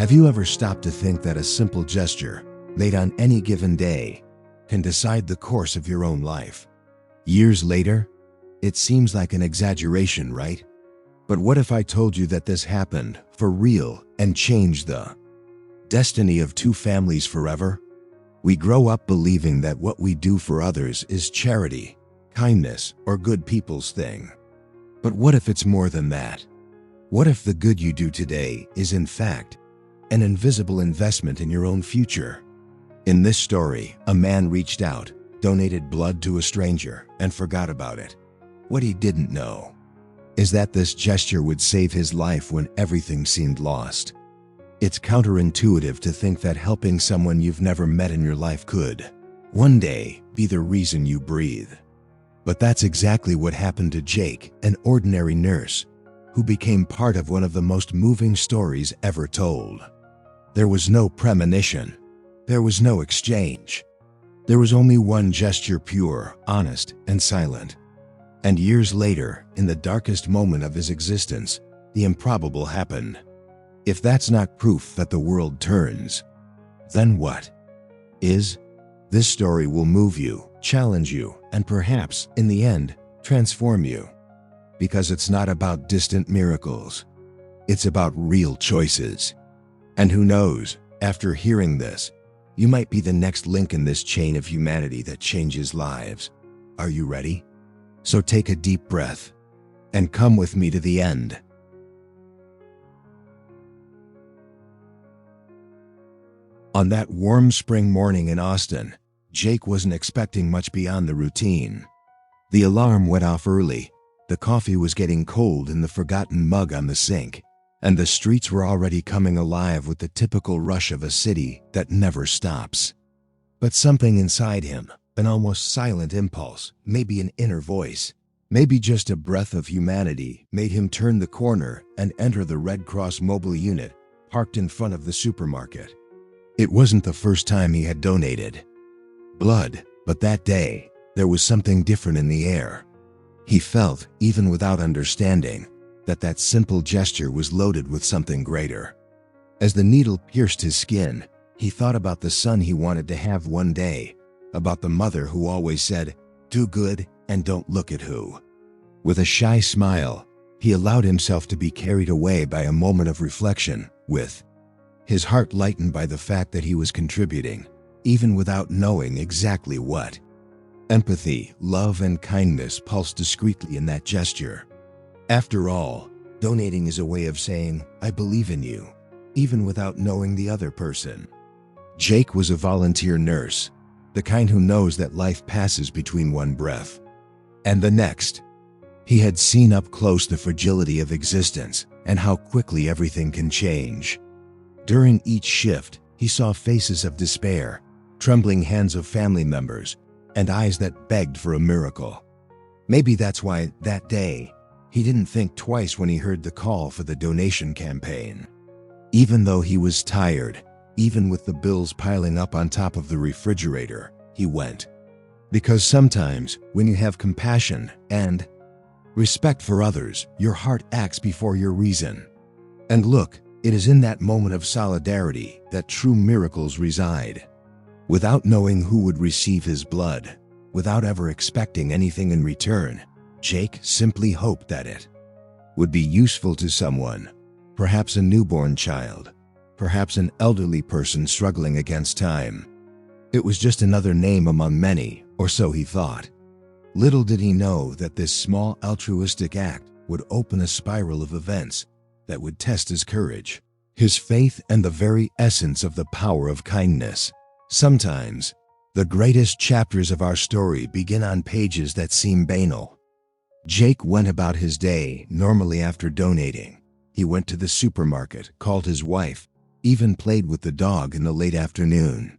Have you ever stopped to think that a simple gesture, made on any given day, can decide the course of your own life? Years later, it seems like an exaggeration, right? But what if I told you that this happened for real and changed the destiny of two families forever? We grow up believing that what we do for others is charity, kindness, or good people's thing. But what if it's more than that? What if the good you do today is in fact an invisible investment in your own future? In this story, a man reached out, donated blood to a stranger, and forgot about it. What he didn't know is that this gesture would save his life when everything seemed lost. It's counterintuitive to think that helping someone you've never met in your life could, one day, be the reason you breathe. But that's exactly what happened to Jake, an ordinary nurse, who became part of one of the most moving stories ever told. There was no premonition. There was no exchange. There was only one gesture, pure, honest, and silent. And years later, in the darkest moment of his existence, the improbable happened. If that's not proof that the world turns, then what is? This story will move you, challenge you, and perhaps, in the end, transform you. Because it's not about distant miracles. It's about real choices. And who knows, after hearing this, you might be the next link in this chain of humanity that changes lives. Are you ready? So take a deep breath and come with me to the end. On that warm spring morning in Austin, Jake wasn't expecting much beyond the routine. The alarm went off early, the coffee was getting cold in the forgotten mug on the sink, and the streets were already coming alive with the typical rush of a city that never stops. But something inside him, an almost silent impulse, maybe an inner voice, maybe just a breath of humanity, made him turn the corner and enter the Red Cross mobile unit parked in front of the supermarket. It wasn't the first time he had donated blood, but that day, there was something different in the air. He felt, even without understanding, that simple gesture was loaded with something greater. As the needle pierced his skin, he thought about the son he wanted to have one day, about the mother who always said, "Do good and don't look at who." With a shy smile, he allowed himself to be carried away by a moment of reflection, with his heart lightened by the fact that he was contributing, even without knowing exactly what. Empathy, love, and kindness pulsed discreetly in that gesture. After all, donating is a way of saying, "I believe in you," even without knowing the other person. Jake was a volunteer nurse, the kind who knows that life passes between one breath and the next. He had seen up close the fragility of existence and how quickly everything can change. During each shift, he saw faces of despair, trembling hands of family members, and eyes that begged for a miracle. Maybe that's why, that day, he didn't think twice when he heard the call for the donation campaign. Even though he was tired, even with the bills piling up on top of the refrigerator, he went. Because sometimes, when you have compassion and respect for others, your heart acts before your reason. And look, it is in that moment of solidarity that true miracles reside. Without knowing who would receive his blood, without ever expecting anything in return, Jake simply hoped that it would be useful to someone, perhaps a newborn child, perhaps an elderly person struggling against time. It was just another name among many, or so he thought. Little did he know that this small altruistic act would open a spiral of events that would test his courage, his faith, and the very essence of the power of kindness. Sometimes, the greatest chapters of our story begin on pages that seem banal. Jake went about his day normally after donating. He went to the supermarket, called his wife, even played with the dog in the late afternoon.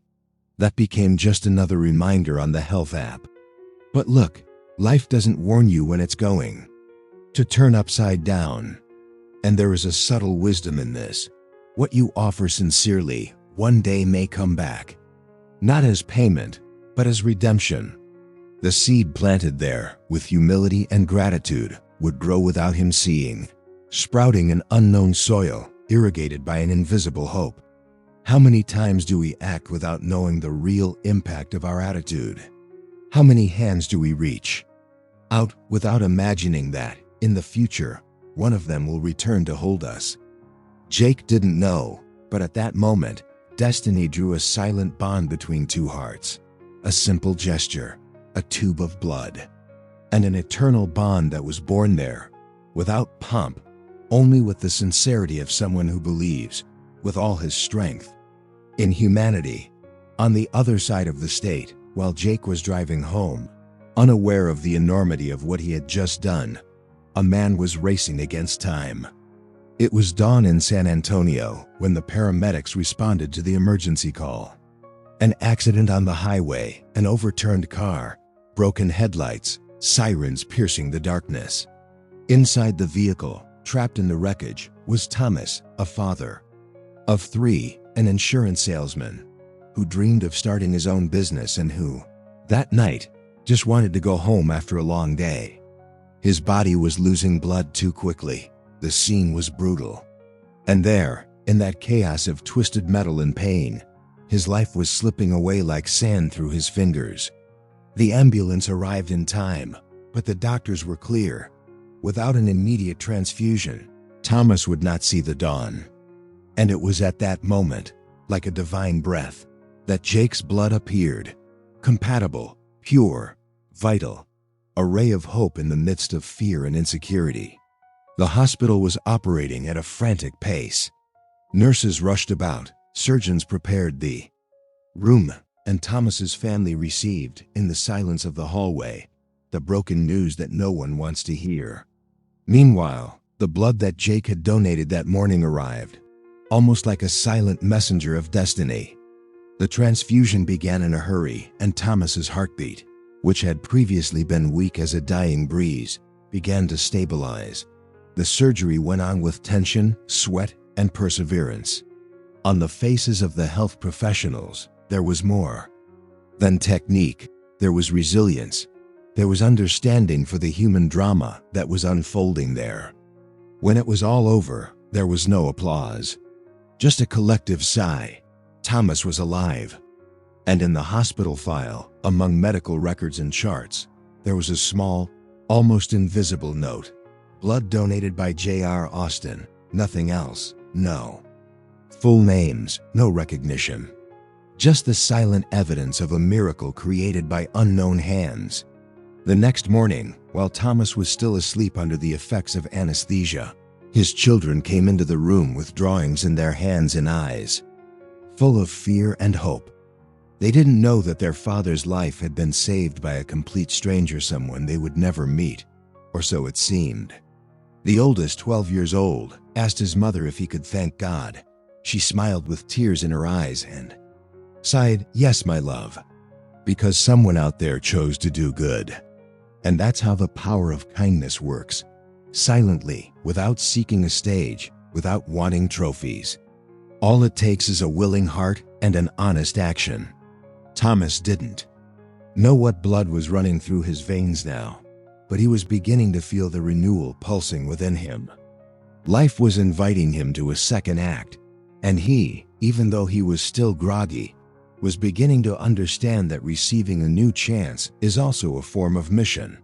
That became just another reminder on the health app. But look, life doesn't warn you when it's going to turn upside down. And there is a subtle wisdom in this. What you offer sincerely one day may come back. Not as payment, but as redemption. The seed planted there, with humility and gratitude, would grow without him seeing, sprouting in unknown soil, irrigated by an invisible hope. How many times do we act without knowing the real impact of our attitude? How many hands do we reach out without imagining that, in the future, one of them will return to hold us? Jake didn't know, but at that moment, destiny drew a silent bond between two hearts. A simple gesture, a tube of blood, and an eternal bond that was born there, without pomp, only with the sincerity of someone who believes, with all his strength, in humanity. On the other side of the state, while Jake was driving home, unaware of the enormity of what he had just done, a man was racing against time. It was dawn in San Antonio when the paramedics responded to the emergency call. An accident on the highway, an overturned car, broken headlights, sirens piercing the darkness. Inside the vehicle, trapped in the wreckage, was Thomas, a father of 3, an insurance salesman, who dreamed of starting his own business and who, that night, just wanted to go home after a long day. His body was losing blood too quickly. The scene was brutal. And there, in that chaos of twisted metal and pain, his life was slipping away like sand through his fingers. The ambulance arrived in time, but the doctors were clear. Without an immediate transfusion, Thomas would not see the dawn. And it was at that moment, like a divine breath, that Jake's blood appeared, compatible, pure, vital, a ray of hope in the midst of fear and insecurity. The hospital was operating at a frantic pace. Nurses rushed about, surgeons prepared the room, and Thomas's family received, in the silence of the hallway, the broken news that no one wants to hear. Meanwhile, the blood that Jake had donated that morning arrived, almost like a silent messenger of destiny. The transfusion began in a hurry, and Thomas's heartbeat, which had previously been weak as a dying breeze, began to stabilize. The surgery went on with tension, sweat, and perseverance. On the faces of the health professionals, there was more than technique. There was resilience. There was understanding for the human drama that was unfolding there. When it was all over, there was no applause. Just a collective sigh. Thomas was alive. And in the hospital file, among medical records and charts, there was a small, almost invisible note. Blood donated by J.R. Austin. Nothing else. No full names, no recognition. Just the silent evidence of a miracle created by unknown hands. The next morning, while Thomas was still asleep under the effects of anesthesia, his children came into the room with drawings in their hands and eyes, full of fear and hope. They didn't know that their father's life had been saved by a complete stranger, someone they would never meet, or so it seemed. The oldest, 12 years old, asked his mother if he could thank God. She smiled with tears in her eyes and sighed, "Yes, my love," because someone out there chose to do good. And that's how the power of kindness works. Silently, without seeking a stage, without wanting trophies. All it takes is a willing heart and an honest action. Thomas didn't know what blood was running through his veins now, but he was beginning to feel the renewal pulsing within him. Life was inviting him to a second act, and he, even though he was still groggy, was beginning to understand that receiving a new chance is also a form of mission.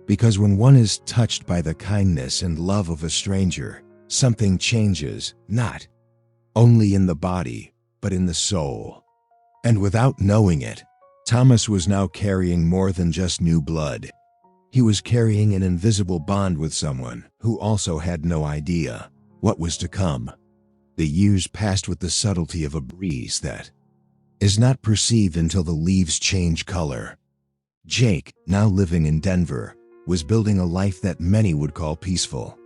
Because when one is touched by the kindness and love of a stranger, something changes, not only in the body, but in the soul. And without knowing it, Thomas was now carrying more than just new blood. He was carrying an invisible bond with someone who also had no idea what was to come. The years passed with the subtlety of a breeze that is not perceived until the leaves change color. Jake, now living in Denver, was building a life that many would call peaceful.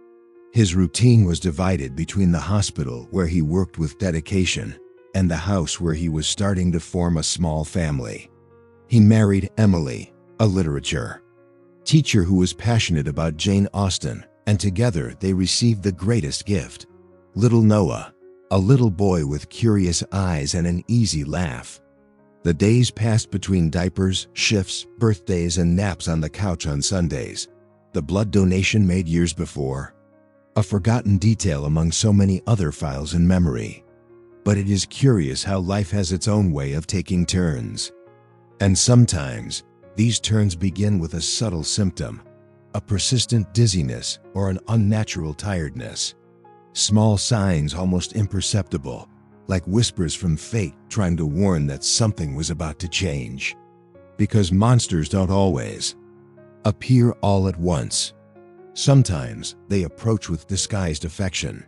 His routine was divided between the hospital, where he worked with dedication, and the house where he was starting to form a small family. He married Emily, a literature teacher who was passionate about Jane Austen, and together they received the greatest gift, little Noah, a little boy with curious eyes and an easy laugh. The days passed between diapers, shifts, birthdays, and naps on the couch on Sundays. The blood donation made years before a forgotten detail among so many other files in memory. But it is curious how life has its own way of taking turns. And sometimes, these turns begin with a subtle symptom, a persistent dizziness or an unnatural tiredness. Small signs almost imperceptible, like whispers from fate trying to warn that something was about to change. Because monsters don't always appear all at once. Sometimes they approach with disguised affection.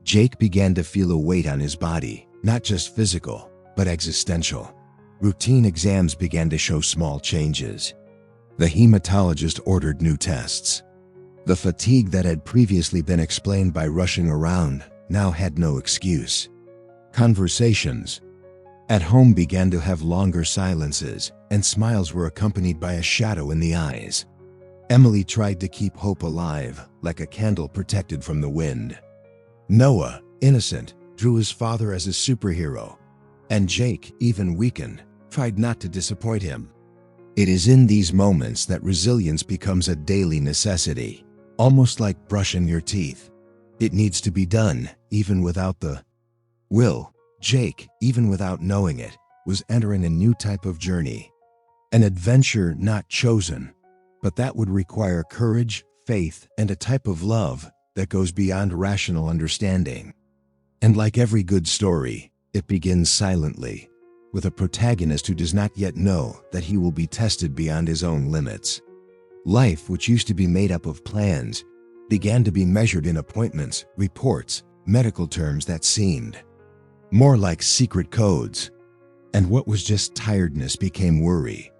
Jake began to feel a weight on his body, not just physical, but existential. Routine exams began to show small changes. The hematologist ordered new tests. The fatigue that had previously been explained by rushing around now had no excuse. Conversations at home began to have longer silences, and smiles were accompanied by a shadow in the eyes. Emily tried to keep hope alive, like a candle protected from the wind. Noah, innocent, drew his father as a superhero, and Jake, even weakened, tried not to disappoint him. It is in these moments that resilience becomes a daily necessity, almost like brushing your teeth. It needs to be done, even without the will. Jake, even without knowing it, was entering a new type of journey. An adventure not chosen, but that would require courage, faith, and a type of love that goes beyond rational understanding. And like every good story, it begins silently, with a protagonist who does not yet know that he will be tested beyond his own limits. Life, which used to be made up of plans, began to be measured in appointments, reports, medical terms that seemed more like secret codes. And what was just tiredness became worry.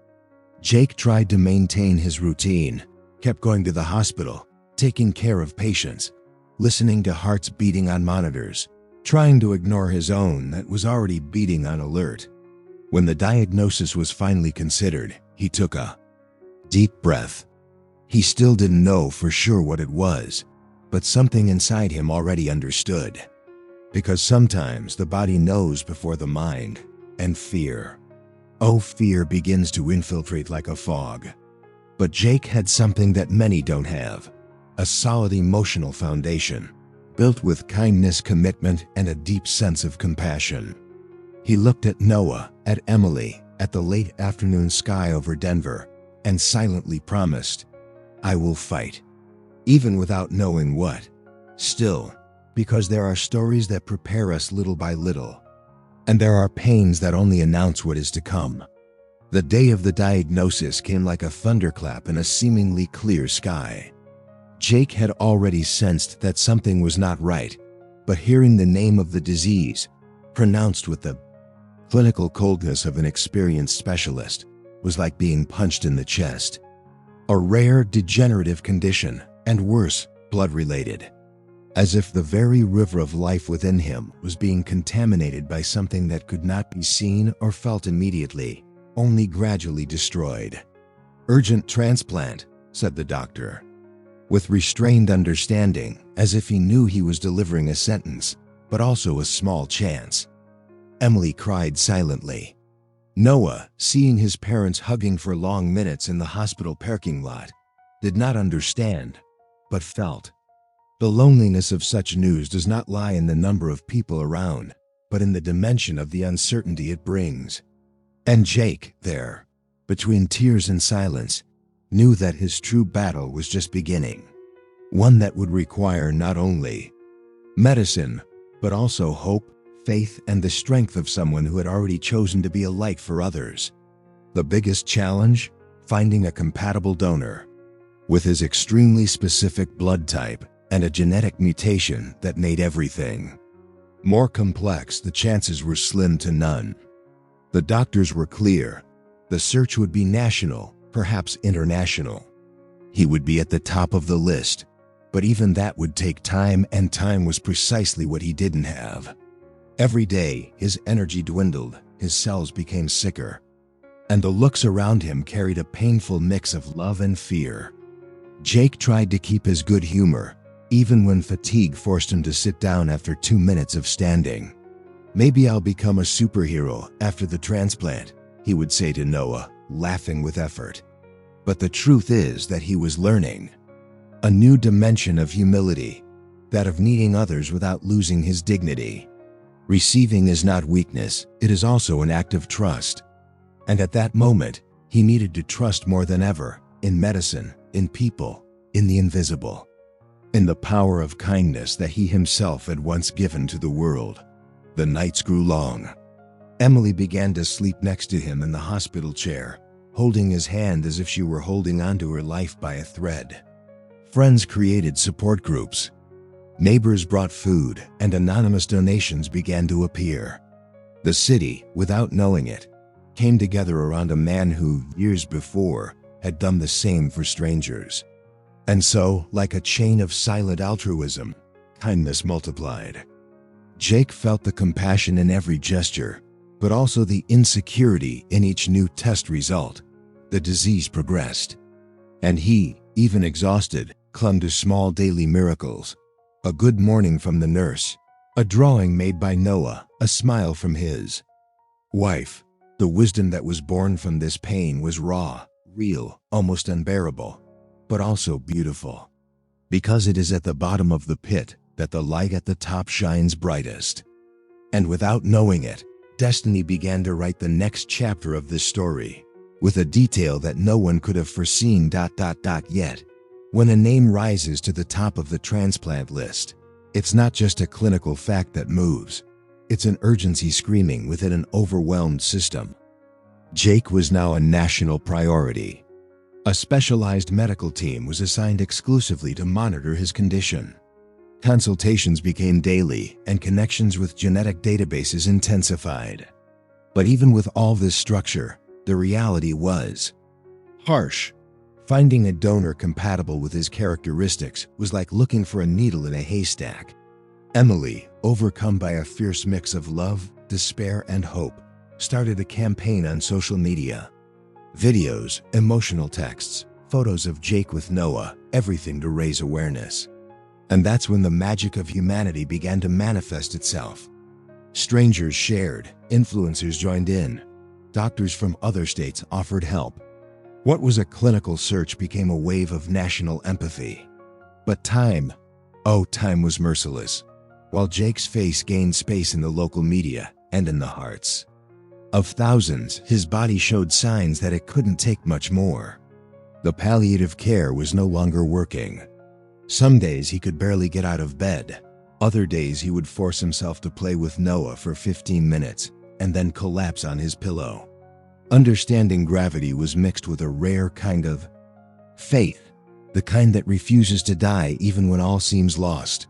Jake tried to maintain his routine, kept going to the hospital, taking care of patients, listening to hearts beating on monitors, trying to ignore his own that was already beating on alert. When the diagnosis was finally considered, he took a deep breath. He still didn't know for sure what it was, but something inside him already understood. Because sometimes the body knows before the mind, and fear. Oh, fear begins to infiltrate like a fog. But Jake had something that many don't have, a solid emotional foundation, built with kindness, commitment, and a deep sense of compassion. He looked at Noah, at Emily, at the late afternoon sky over Denver, and silently promised, "I will fight," even without knowing what. Still, because there are stories that prepare us little by little, and there are pains that only announce what is to come. The day of the diagnosis came like a thunderclap in a seemingly clear sky. Jake had already sensed that something was not right, but hearing the name of the disease, pronounced with the clinical coldness of an experienced specialist, was like being punched in the chest. A rare degenerative condition, and worse, blood-related. As if the very river of life within him was being contaminated by something that could not be seen or felt immediately, only gradually destroyed. "Urgent transplant," said the doctor, with restrained understanding, as if he knew he was delivering a sentence, but also a small chance. Emily cried silently. Noah, seeing his parents hugging for long minutes in the hospital parking lot, did not understand, but felt. The loneliness of such news does not lie in the number of people around, but in the dimension of the uncertainty it brings. And Jake, there, between tears and silence, knew that his true battle was just beginning. One that would require not only medicine, but also hope, faith, and the strength of someone who had already chosen to be a light for others. The biggest challenge? Finding a compatible donor. With his extremely specific blood type and a genetic mutation that made everything more complex, the chances were slim to none. The doctors were clear. The search would be national, perhaps international. He would be at the top of the list, but even that would take time, and time was precisely what he didn't have. Every day, his energy dwindled, his cells became sicker, and the looks around him carried a painful mix of love and fear. Jake tried to keep his good humor, even when fatigue forced him to sit down after 2 minutes of standing. Maybe I'll become a superhero after the transplant, he would say to Noah, laughing with effort. But the truth is that he was learning a new dimension of humility, that of needing others without losing his dignity. Receiving is not weakness, it is also an act of trust. And at that moment, he needed to trust more than ever, in medicine, in people, in the invisible, in the power of kindness that he himself had once given to the world. The nights grew long. Emily began to sleep next to him in the hospital chair, holding his hand as if she were holding onto her life by a thread. Friends created support groups. Neighbors brought food, and anonymous donations began to appear. The city, without knowing it, came together around a man who, years before, had done the same for strangers. And so, like a chain of silent altruism, kindness multiplied. Jake felt the compassion in every gesture, but also the insecurity in each new test result. The disease progressed. And he, even exhausted, clung to small daily miracles. A good morning from the nurse, a drawing made by Noah, a smile from his wife. The wisdom that was born from this pain was raw, real, almost unbearable, but also beautiful. Because it is at the bottom of the pit that the light at the top shines brightest. And without knowing it, destiny began to write the next chapter of this story, with a detail that no one could have foreseen. Yet. When a name rises to the top of the transplant list, it's not just a clinical fact that moves. It's an urgency screaming within an overwhelmed system. Jake was now a national priority. A specialized medical team was assigned exclusively to monitor his condition. Consultations became daily, and connections with genetic databases intensified. But even with all this structure, the reality was harsh. Finding a donor compatible with his characteristics was like looking for a needle in a haystack. Emily, overcome by a fierce mix of love, despair, and hope, started a campaign on social media. Videos, emotional texts, photos of Jake with Noah, everything to raise awareness. And that's when the magic of humanity began to manifest itself. Strangers shared, influencers joined in, doctors from other states offered help. What was a clinical search became a wave of national empathy. But time was merciless. While Jake's face gained space in the local media and in the hearts of thousands, his body showed signs that it couldn't take much more. The palliative care was no longer working. Some days he could barely get out of bed. Other days he would force himself to play with Noah for 15 minutes and then collapse on his pillow. Understanding gravity was mixed with a rare kind of faith, the kind that refuses to die even when all seems lost.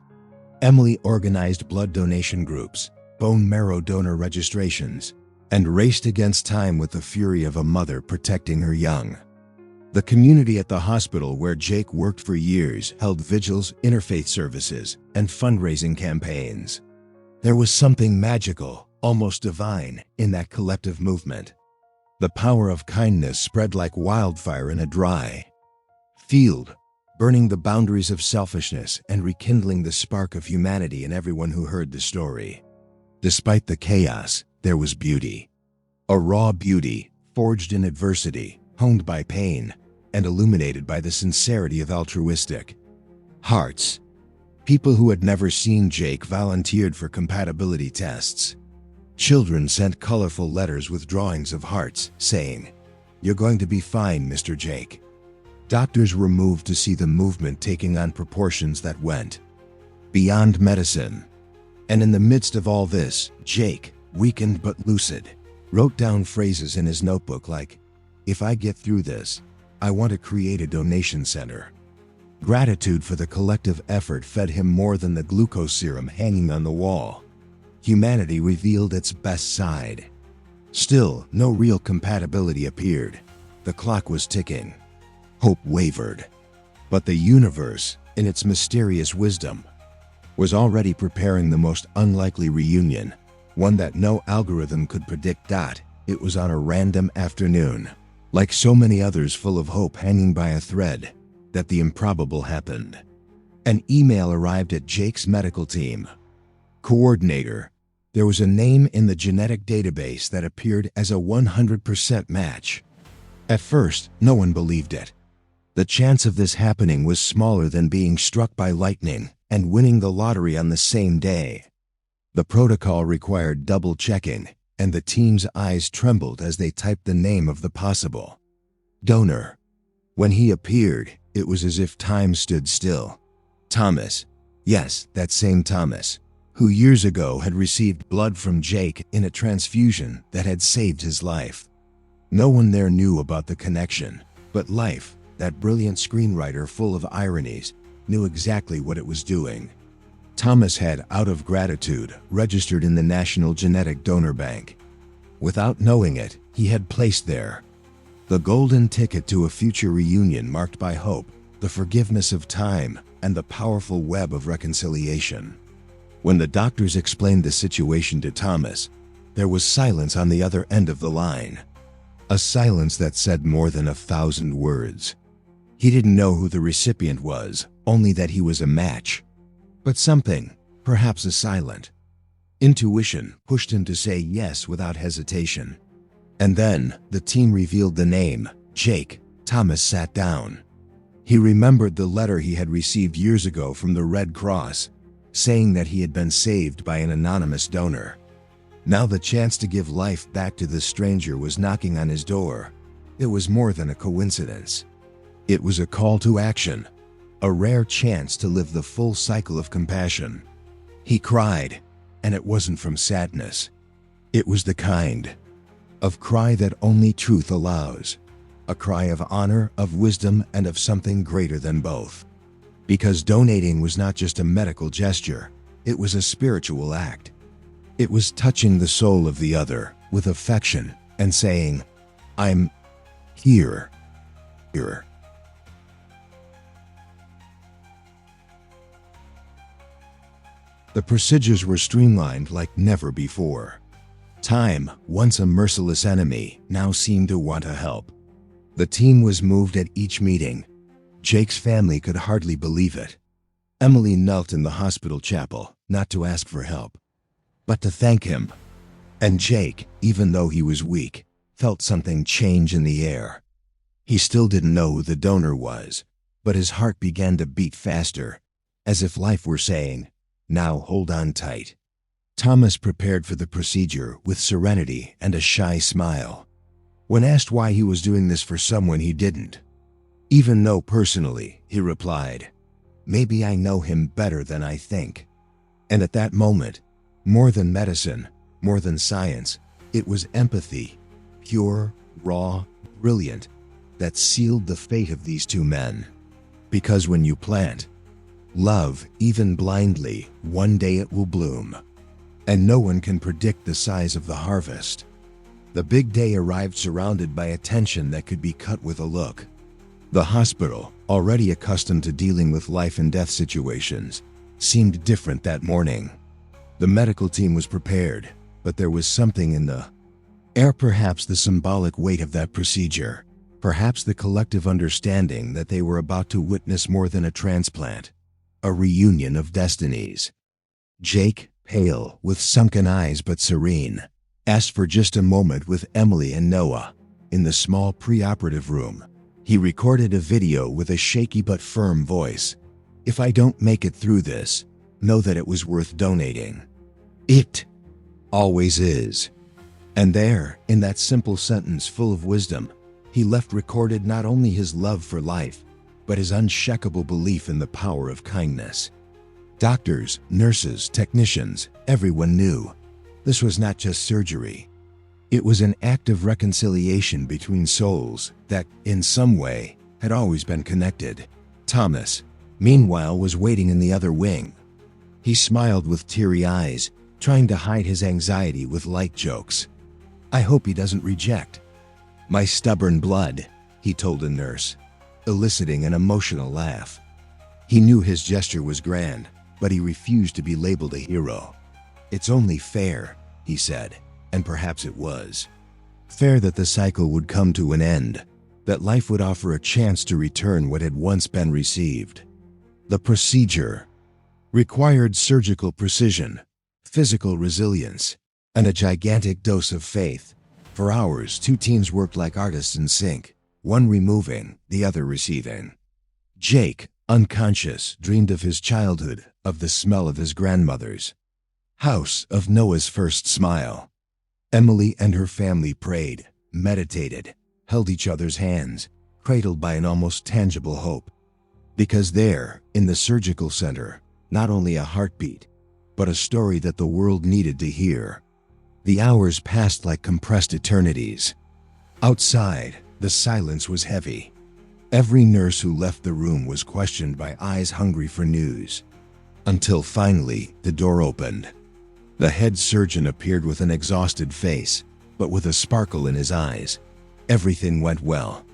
Emily organized blood donation groups, bone marrow donor registrations, and raced against time with the fury of a mother protecting her young. The community at the hospital where Jake worked for years held vigils, interfaith services, and fundraising campaigns. There was something magical, almost divine, in that collective movement. The power of kindness spread like wildfire in a dry field, burning the boundaries of selfishness and rekindling the spark of humanity in everyone who heard the story. Despite the chaos, there was beauty. A raw beauty, forged in adversity, honed by pain, and illuminated by the sincerity of altruistic hearts. People who had never seen Jake volunteered for compatibility tests. Children sent colorful letters with drawings of hearts, saying, "You're going to be fine, Mr. Jake." Doctors were moved to see the movement taking on proportions that went beyond medicine. And in the midst of all this, Jake, weakened but lucid, wrote down phrases in his notebook like, "If I get through this, I want to create a donation center." Gratitude for the collective effort fed him more than the glucose serum hanging on the wall. Humanity revealed its best side. Still, no real compatibility appeared. The clock was ticking. Hope wavered. But the universe, in its mysterious wisdom, was already preparing the most unlikely reunion, one that no algorithm could predict. It was on a random afternoon, like so many others full of hope hanging by a thread, that the improbable happened. An email arrived at Jake's medical team. "Coordinator, There was a name in the genetic database that appeared as a 100% match. At first, no one believed it. The chance of this happening was smaller than being struck by lightning and winning the lottery on the same day. The protocol required double-checking, and the team's eyes trembled as they typed the name of the possible donor. When he appeared, it was as if time stood still. Thomas. Yes, that same Thomas, who years ago had received blood from Jake in a transfusion that had saved his life. No one there knew about the connection, but Life, that brilliant screenwriter full of ironies, knew exactly what it was doing. Thomas had, out of gratitude, registered in the National Genetic Donor Bank. Without knowing it, he had placed there the golden ticket to a future reunion marked by hope, the forgiveness of time, and the powerful web of reconciliation. When the doctors explained the situation to Thomas, there was silence on the other end of the line. A silence that said more than 1,000 words. He didn't know who the recipient was, only that he was a match. But something, perhaps a silent intuition, pushed him to say yes without hesitation. And then, the team revealed the name, Jake. Thomas sat down. He remembered the letter he had received years ago from the Red Cross, saying that he had been saved by an anonymous donor. Now the chance to give life back to this stranger was knocking on his door. It was more than a coincidence. It was a call to action, a rare chance to live the full cycle of compassion. He cried, and it wasn't from sadness. It was the kind of cry that only truth allows, a cry of honor, of wisdom, and of something greater than both. Because donating was not just a medical gesture, it was a spiritual act. It was touching the soul of the other with affection and saying, "I'm here." Here. The procedures were streamlined like never before. Time, once a merciless enemy, now seemed to want to help. The team was moved at each meeting. Jake's family could hardly believe it. Emily knelt in the hospital chapel, not to ask for help, but to thank him. And Jake, even though he was weak, felt something change in the air. He still didn't know who the donor was, but his heart began to beat faster, as if life were saying, "Now hold on tight." Thomas prepared for the procedure with serenity and a shy smile. When asked why he was doing this for someone he didn't even know personally, he replied, "Maybe I know him better than I think." And at that moment, more than medicine, more than science, it was empathy, pure, raw, brilliant, that sealed the fate of these two men. Because when you plant love, even blindly, one day it will bloom. And no one can predict the size of the harvest. The big day arrived surrounded by attention that could be cut with a look. The hospital, already accustomed to dealing with life and death situations, seemed different that morning. The medical team was prepared, but there was something in the air, perhaps the symbolic weight of that procedure, perhaps the collective understanding that they were about to witness more than a transplant, a reunion of destinies. Jake, pale, with sunken eyes but serene, asked for just a moment with Emily and Noah. In the small pre-operative room, he recorded a video with a shaky but firm voice. "If I don't make it through this, know that it was worth donating. It always is." And there, in that simple sentence full of wisdom, he left recorded not only his love for life, but his unshakable belief in the power of kindness. Doctors, nurses, technicians, everyone knew. This was not just surgery. It was an act of reconciliation between souls that, in some way, had always been connected. Thomas, meanwhile, was waiting in the other wing. He smiled with teary eyes, trying to hide his anxiety with light jokes. "I hope he doesn't reject my stubborn blood," he told a nurse, eliciting an emotional laugh. He knew his gesture was grand, but he refused to be labeled a hero. "It's only fair," he said, and perhaps it was. Fair that the cycle would come to an end, that life would offer a chance to return what had once been received. The procedure required surgical precision, physical resilience, and a gigantic dose of faith. For hours, two teams worked like artists in sync, one removing, the other receiving. Jake, unconscious, dreamed of his childhood, of the smell of his grandmother's house, of Noah's first smile. Emily and her family prayed, meditated, held each other's hands, cradled by an almost tangible hope. Because there, in the surgical center, not only a heartbeat, but a story that the world needed to hear. The hours passed like compressed eternities. Outside, the silence was heavy. Every nurse who left the room was questioned by eyes hungry for news. Until finally, the door opened. The head surgeon appeared with an exhausted face, but with a sparkle in his eyes. Everything went well,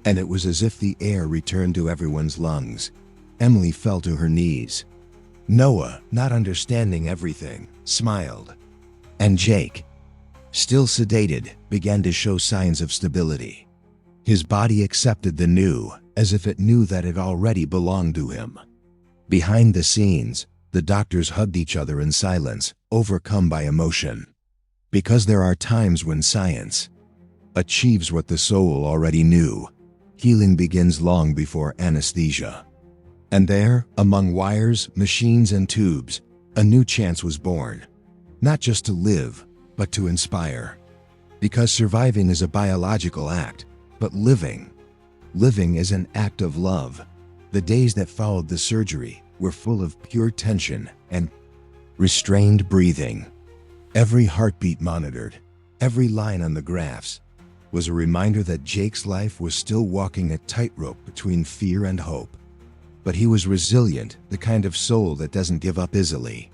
and it was as if the air returned to everyone's lungs. Emily fell to her knees. Noah, not understanding everything, smiled. And Jake, still sedated, began to show signs of stability. His body accepted the new, as if it knew that it already belonged to him. Behind the scenes, the doctors hugged each other in silence, overcome by emotion. Because there are times when science achieves what the soul already knew. Healing begins long before anesthesia. And there, among wires, machines, and tubes, a new chance was born. Not just to live, but to inspire. Because surviving is a biological act, but living is an act of love. The days that followed the surgery were full of pure tension and restrained breathing. Every heartbeat monitored, every line on the graphs, was a reminder that Jake's life was still walking a tightrope between fear and hope. But he was resilient, the kind of soul that doesn't give up easily.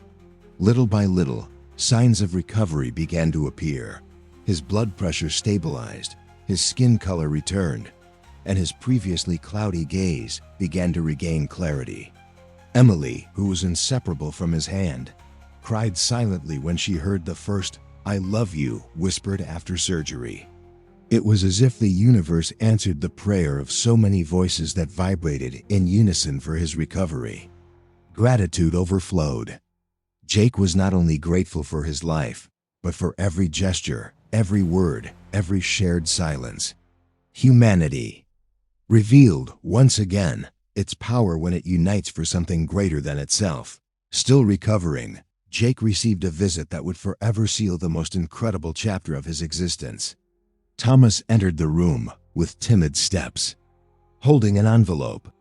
Little by little, signs of recovery began to appear. His blood pressure stabilized, his skin color returned, and his previously cloudy gaze began to regain clarity. Emily, who was inseparable from his hand, cried silently when she heard the first "I love you" whispered after surgery. It was as if the universe answered the prayer of so many voices that vibrated in unison for his recovery. Gratitude overflowed. Jake was not only grateful for his life, but for every gesture, every word, every shared silence. Humanity revealed, once again, its power when it unites for something greater than itself. Still recovering, Jake received a visit that would forever seal the most incredible chapter of his existence. Thomas entered the room with timid steps, holding an envelope.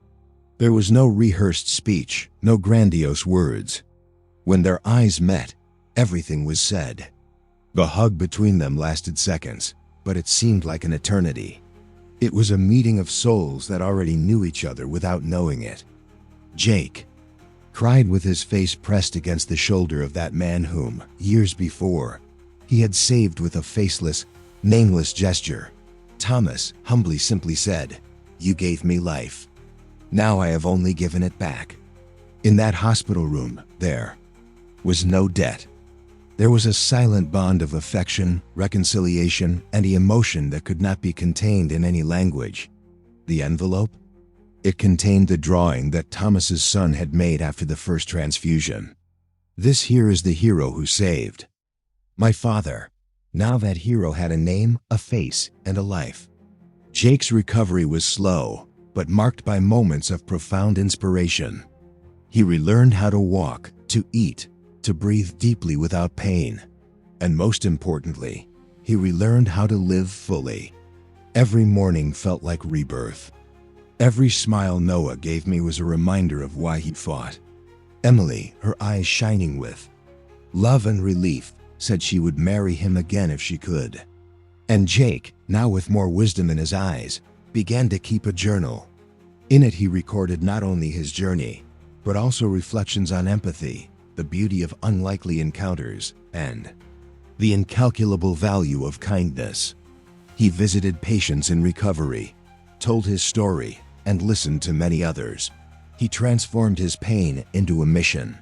There was no rehearsed speech, no grandiose words. When their eyes met, everything was said. The hug between them lasted seconds, but it seemed like an eternity. It was a meeting of souls that already knew each other without knowing it. Jake cried with his face pressed against the shoulder of that man whom, years before, he had saved with a faceless, nameless gesture. Thomas humbly simply said, "You gave me life. Now I have only given it back." In that hospital room, there was no debt. There was a silent bond of affection, reconciliation, and emotion that could not be contained in any language. The envelope? It contained the drawing that Thomas's son had made after the first transfusion. "This here is the hero who saved my father." Now that hero had a name, a face, and a life. Jake's recovery was slow, but marked by moments of profound inspiration. He relearned how to walk, to eat, to breathe deeply without pain. And most importantly, he relearned how to live fully. Every morning felt like rebirth. Every smile Noah gave me was a reminder of why he fought. Emily, her eyes shining with love and relief, said she would marry him again if she could. And Jake, now with more wisdom in his eyes, began to keep a journal. In it he recorded not only his journey, but also reflections on empathy, the beauty of unlikely encounters, and the incalculable value of kindness. He visited patients in recovery, told his story, and listened to many others. He transformed his pain into a mission.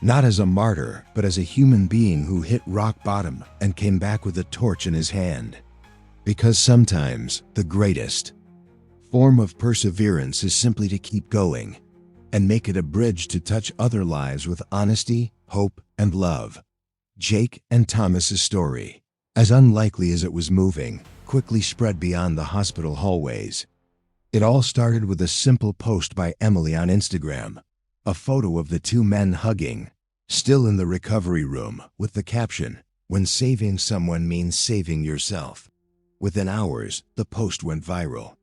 Not as a martyr, but as a human being who hit rock bottom and came back with a torch in his hand. Because sometimes the greatest form of perseverance is simply to keep going and make it a bridge to touch other lives with honesty, hope, and love. Jake and Thomas's story, as unlikely as it was moving, quickly spread beyond the hospital hallways. It all started with a simple post by Emily on Instagram, a photo of the two men hugging, still in the recovery room, with the caption, "When saving someone means saving yourself." Within hours, the post went viral.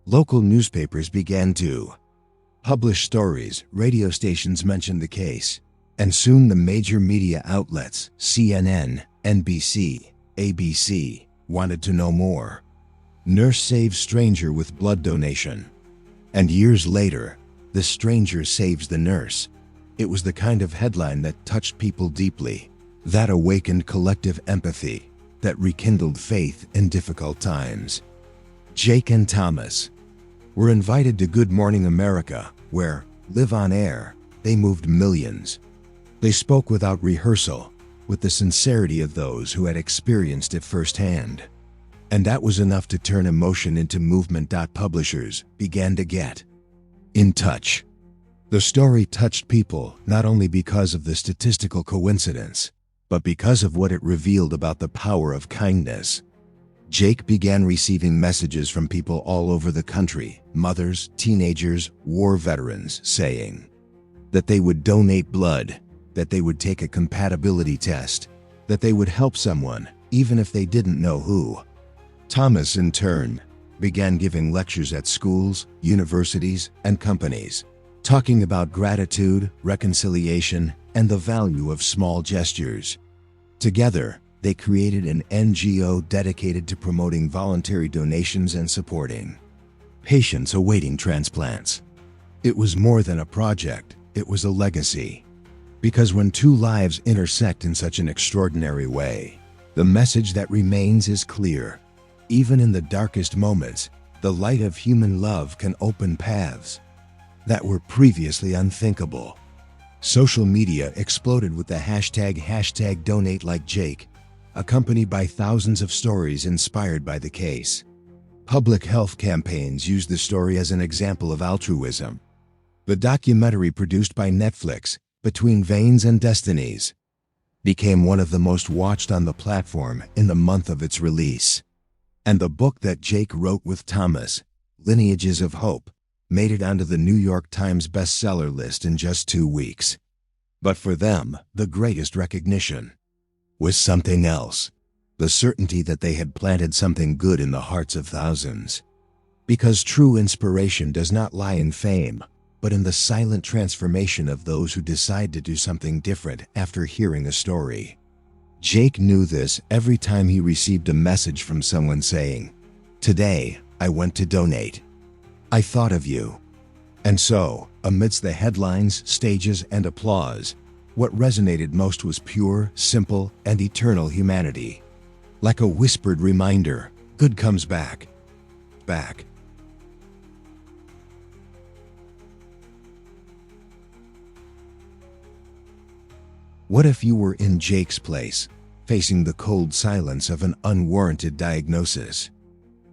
Local newspapers began to publish stories, radio stations mentioned the case, and soon the major media outlets, CNN, NBC, ABC, wanted to know more. Nurse saves stranger with blood donation. And years later, the stranger saves the nurse. It was the kind of headline that touched people deeply, that awakened collective empathy, that rekindled faith in difficult times. Jake and Thomas were invited to Good Morning America, where, live on air, they moved millions. They spoke without rehearsal, with the sincerity of those who had experienced it firsthand. And that was enough to turn emotion into movement. Publishers began to get in touch. The story touched people not only because of the statistical coincidence, but because of what it revealed about the power of kindness. Jake began receiving messages from people all over the country, mothers, teenagers, war veterans, saying that they would donate blood, that they would take a compatibility test, that they would help someone, even if they didn't know who. Thomas, in turn, began giving lectures at schools, universities, and companies, talking about gratitude, reconciliation, and the value of small gestures. Together, they created an NGO dedicated to promoting voluntary donations and supporting patients awaiting transplants. It was more than a project, it was a legacy. Because when two lives intersect in such an extraordinary way, the message that remains is clear. Even in the darkest moments, the light of human love can open paths that were previously unthinkable. Social media exploded with the hashtag #DonateLikeJake, accompanied by thousands of stories inspired by the case. Public health campaigns used the story as an example of altruism. The documentary produced by Netflix, Between Veins and Destinies, became one of the most watched on the platform in the month of its release. And the book that Jake wrote with Thomas, Lineages of Hope, made it onto the New York Times bestseller list in just 2 weeks. But for them, the greatest recognition was something else, the certainty that they had planted something good in the hearts of thousands. Because true inspiration does not lie in fame, but in the silent transformation of those who decide to do something different after hearing a story. Jake knew this every time he received a message from someone saying, "Today, I went to donate. I thought of you." And so, amidst the headlines, stages, and applause, what resonated most was pure, simple, and eternal humanity. Like a whispered reminder, good comes back. Back. What if you were in Jake's place, facing the cold silence of an unwarranted diagnosis?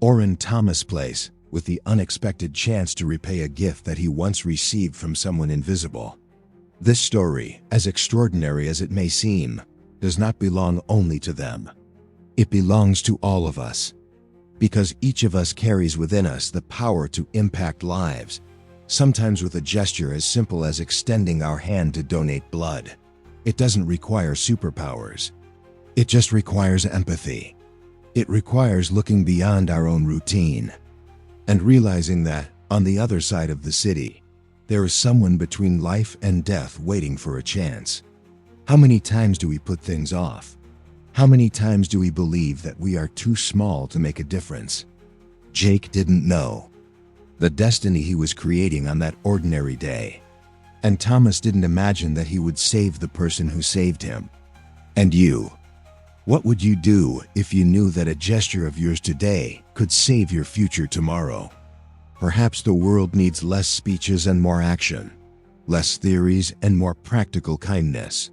Or in Thomas' place, with the unexpected chance to repay a gift that he once received from someone invisible? This story, as extraordinary as it may seem, does not belong only to them. It belongs to all of us. Because each of us carries within us the power to impact lives, sometimes with a gesture as simple as extending our hand to donate blood. It doesn't require superpowers. It just requires empathy. It requires looking beyond our own routine and realizing that, on the other side of the city, there is someone between life and death waiting for a chance. How many times do we put things off? How many times do we believe that we are too small to make a difference? Jake didn't know the destiny he was creating on that ordinary day. And Thomas didn't imagine that he would save the person who saved him. And you? What would you do if you knew that a gesture of yours today could save your future tomorrow? Perhaps the world needs less speeches and more action, less theories and more practical kindness.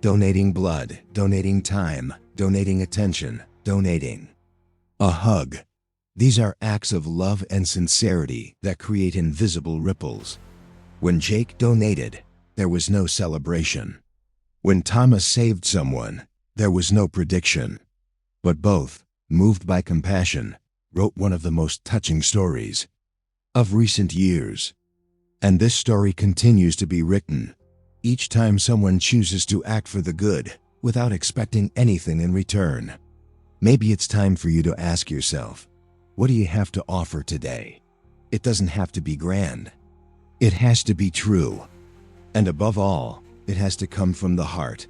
Donating blood, donating time, donating attention, donating a hug. These are acts of love and sincerity that create invisible ripples. When Jake donated, there was no celebration. When Thomas saved someone, There was no prediction. But both, moved by compassion, wrote one of the most touching stories of recent years. And this story continues to be written each time someone chooses to act for the good without expecting anything in return. Maybe it's time for you to ask yourself, what do you have to offer today? It doesn't have to be grand. It has to be true. And above all, it has to come from the heart.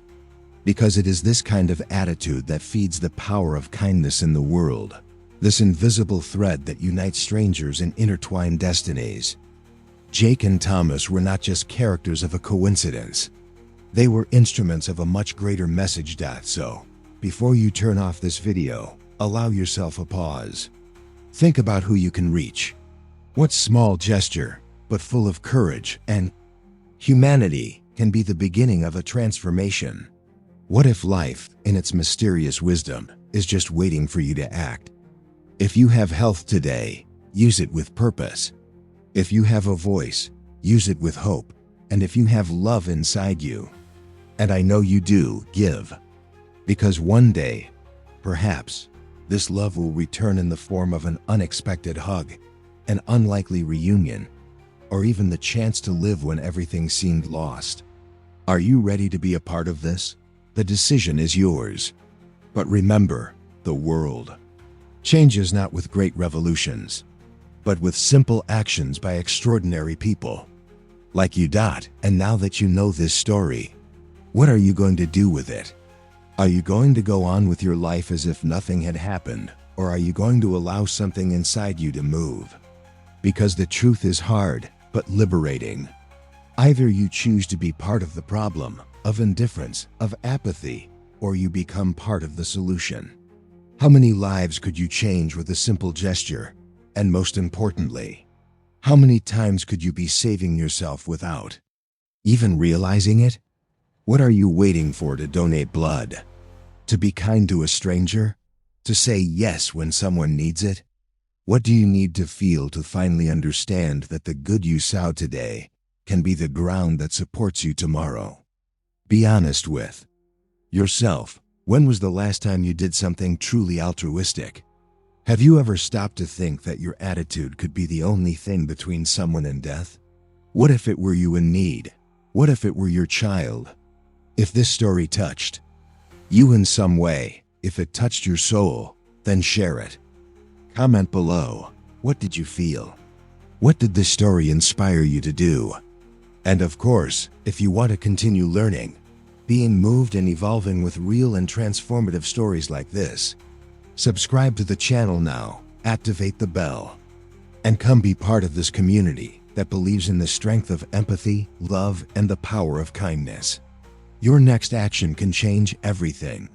Because it is this kind of attitude that feeds the power of kindness in the world, this invisible thread that unites strangers and intertwined destinies. Jake and Thomas were not just characters of a coincidence. They were instruments of a much greater message. So, before you turn off this video, allow yourself a pause. Think about who you can reach. What small gesture, but full of courage and humanity, can be the beginning of a transformation? What if life, in its mysterious wisdom, is just waiting for you to act? If you have health today, use it with purpose. If you have a voice, use it with hope. And if you have love inside you, and I know you do, give. Because one day, perhaps, this love will return in the form of an unexpected hug, an unlikely reunion, or even the chance to live when everything seemed lost. Are you ready to be a part of this? The decision is yours. But remember, the world changes not with great revolutions, but with simple actions by extraordinary people. Like you. And now that you know this story, what are you going to do with it? Are you going to go on with your life as if nothing had happened, or are you going to allow something inside you to move? Because the truth is hard, but liberating. Either you choose to be part of the problem, of indifference, of apathy, or you become part of the solution. How many lives could you change with a simple gesture? And most importantly, how many times could you be saving yourself without even realizing it? What are you waiting for to donate blood? To be kind to a stranger? To say yes when someone needs it? What do you need to feel to finally understand that the good you sow today can be the ground that supports you tomorrow? Be honest with yourself. When was the last time you did something truly altruistic? Have you ever stopped to think that your attitude could be the only thing between someone and death? What if it were you in need? What if it were your child? If this story touched you in some way, if it touched your soul, then share it. Comment below. What did you feel? What did this story inspire you to do? And of course, if you want to continue learning, being moved and evolving with real and transformative stories like this, subscribe to the channel now, activate the bell, and come be part of this community that believes in the strength of empathy, love, and the power of kindness. Your next action can change everything.